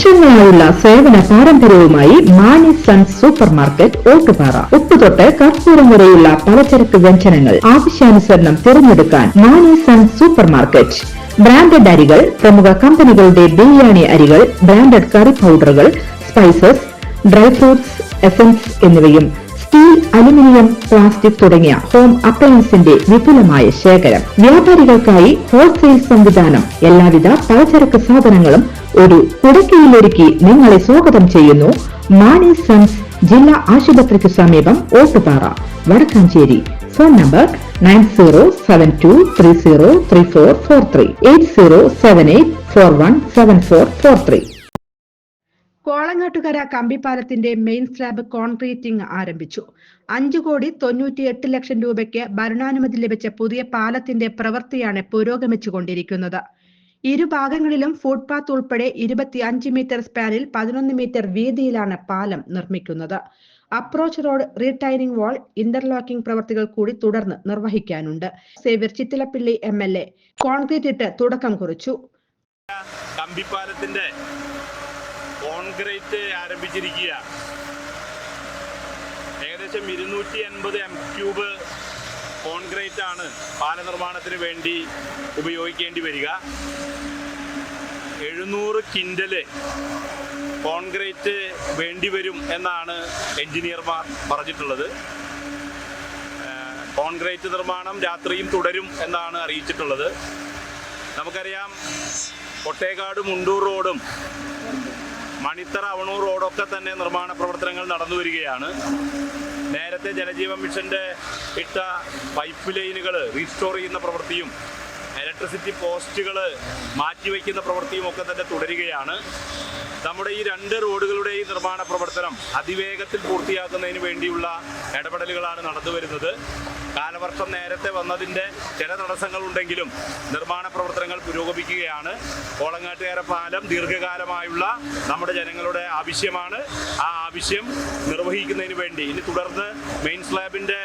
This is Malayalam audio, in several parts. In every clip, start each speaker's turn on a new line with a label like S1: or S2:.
S1: വർഷങ്ങളായുള്ള സേവന പാരമ്പര്യവുമായി Mani Sons Super Market Ottupara. ഉപ്പുതൊട്ട് കർപ്പൂരം വരെയുള്ള പലചരക്ക് വ്യഞ്ജനങ്ങൾ ആവശ്യാനുസരണം തിരഞ്ഞെടുക്കാൻ Mani Sons Super Market. Branded അരികൾ, പ്രമുഖ കമ്പനികളുടെ ബിരിയാണി അരികൾ, ബ്രാൻഡഡ് കറി പൗഡറുകൾ, സ്പൈസസ്, ഡ്രൈ ഫ്രൂട്ട്സ്, എസൻസ് എന്നിവയും സ്റ്റീൽ, അലുമിനിയം, പ്ലാസ്റ്റിക് തുടങ്ങിയ ഹോം അപ്ലയൻസിന്റെ വിപുലമായ ശേഖരം. വ്യാപാരികൾക്കായി ഹോൾസെയിൽ സംവിധാനം. എല്ലാവിധ പലചരക്ക് സാധനങ്ങളും ഒരു കുടക്കീഴിലൊരുക്കി നിങ്ങളെ സ്വാഗതം ചെയ്യുന്നു. മാണി സൺസ് ജില്ലാ ആശുപത്രിക്ക് സമീപം ഓട്ടുപാറ, വടക്കാഞ്ചേരി. Phone number 9072303443 8078417443.
S2: കോളങ്ങാട്ടുകര കമ്പിപ്പാലത്തിന്റെ മെയിൻ സ്ലാബ് കോൺക്രീറ്റിംഗ് ആരംഭിച്ചു. 5,98,00,000 രൂപയ്ക്ക് ഭരണാനുമതി ലഭിച്ച പുതിയ പാലത്തിന്റെ പ്രവൃത്തിയാണ് പുരോഗമിച്ചുകൊണ്ടിരിക്കുന്നത്. ഇരുഭാഗങ്ങളിലും ഫുട്പാത്ത് ഉൾപ്പെടെ 25 മീറ്റർ സ്പാനിൽ 11 മീറ്റർ വീതിയിലാണ് പാലം നിർമ്മിക്കുന്നത്. അപ്രോച്ച് റോഡ്, റീടൈനിങ് വാൾ, ഇന്റർലോക്കിംഗ് പ്രവൃത്തികൾ കൂടി തുടർന്ന് നിർവഹിക്കാനുണ്ട്. സേവ്യർ ചിറ്റിലപ്പിള്ളി MLA കോൺക്രീറ്റ് ഇട്ട് തുടക്കം കുറിച്ചു.
S3: കമ്പിപ്പാലത്തിന്റെ കോൺക്രീറ്റ് ആരംഭിച്ചിരിക്കുക. ഏകദേശം 280 m³ കോൺക്രീറ്റ് ആണ് പാല നിർമ്മാണത്തിന് വേണ്ടി ഉപയോഗിക്കേണ്ടി വരിക. 700 കിൻഡല് കോൺക്രീറ്റ് വേണ്ടിവരും എന്നാണ് എഞ്ചിനീയർമാർ പറഞ്ഞിട്ടുള്ളത്. കോൺക്രീറ്റ് നിർമ്മാണം രാത്രിയും തുടരും എന്നാണ് അറിയിച്ചിട്ടുള്ളത്. നമുക്കറിയാം, കൊട്ടേക്കാട് മുണ്ടൂർ റോഡും മണിത്തറ അവണൂർ റോഡൊക്കെ തന്നെ നിർമ്മാണ പ്രവർത്തനങ്ങൾ നടന്നു വരികയാണ്. നേരത്തെ ജലജീവൻ മിഷന്റെ ഇട്ട പൈപ്പ് ലൈനുകൾ റീസ്റ്റോർ ചെയ്യുന്ന പ്രവൃത്തിയും ഇലക്ട്രിസിറ്റി പോസ്റ്റുകൾ മാറ്റിവെക്കുന്ന പ്രവൃത്തിയും ഒക്കെ തന്നെ തുടരുകയാണ്. നമ്മുടെ ഈ 2 റോഡുകളുടെയും നിർമ്മാണ പ്രവർത്തനം അതിവേഗത്തിൽ പൂർത്തിയാക്കുന്നതിന് വേണ്ടിയുള്ള ഇടപെടലുകളാണ് നടന്നു വരുന്നത്. കാലവർഷം നേരത്തെ വന്നതിൻ്റെ ചില തടസ്സങ്ങളുണ്ടെങ്കിലും നിർമ്മാണ പ്രവർത്തനങ്ങൾ പുരോഗമിക്കുകയാണ്. കോളങ്ങാട്ടുകര പാലം ദീർഘകാലമായുള്ള നമ്മുടെ ജനങ്ങളുടെ ആവശ്യമാണ്. ആ ആവശ്യം നിർവഹിക്കുന്നതിന് വേണ്ടി ഇനി തുടർന്ന് മെയിൻ സ്ലാബിൻ്റെ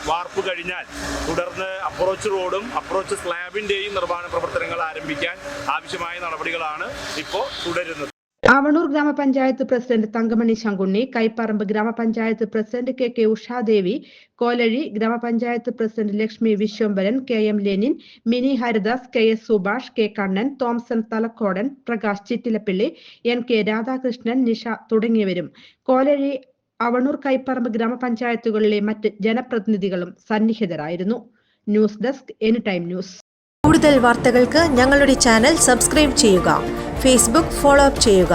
S3: വാർപ്പ് കഴിഞ്ഞാൽ തുടർന്ന് അപ്രോച്ച് റോഡും അപ്രോച്ച് സ്ലാബിൻ്റെയും നിർമ്മാണ പ്രവർത്തനങ്ങൾ ആരംഭിക്കാൻ ആവശ്യമായ നടപടികളാണ് ഇപ്പോൾ തുടരുന്നത്.
S2: അവണൂർ ഗ്രാമപഞ്ചായത്ത് പ്രസിഡന്റ് തങ്കമണി ശങ്കുണ്ണി, കൈപ്പറമ്പ് ഗ്രാമപഞ്ചായത്ത് president KK Ushadevi, Kolazhy grama panchayat president Lakshmi Viswambharan, KM Lenin, Mini Haridas, KS Subhash, K Kannan, Thomson Thalakkodan, Prakash Chittilappilly, NK Radhakrishnan, Nisha തുടങ്ങിയവരും കോലഴി, അവണൂർ, കൈപ്പറമ്പ് ഗ്രാമപഞ്ചായത്തുകളിലെ മറ്റ് ജനപ്രതിനിധികളും സന്നിഹിതരായിരുന്നു. News desk, anytime news.
S4: കൂടുതൽ വാർത്തകൾക്ക് ഞങ്ങളുടെ ചാനൽ സബ്സ്ക്രൈബ് ചെയ്യുക. ഫേസ്ബുക്ക് ഫോളോ അപ്പ് ചെയ്യുക.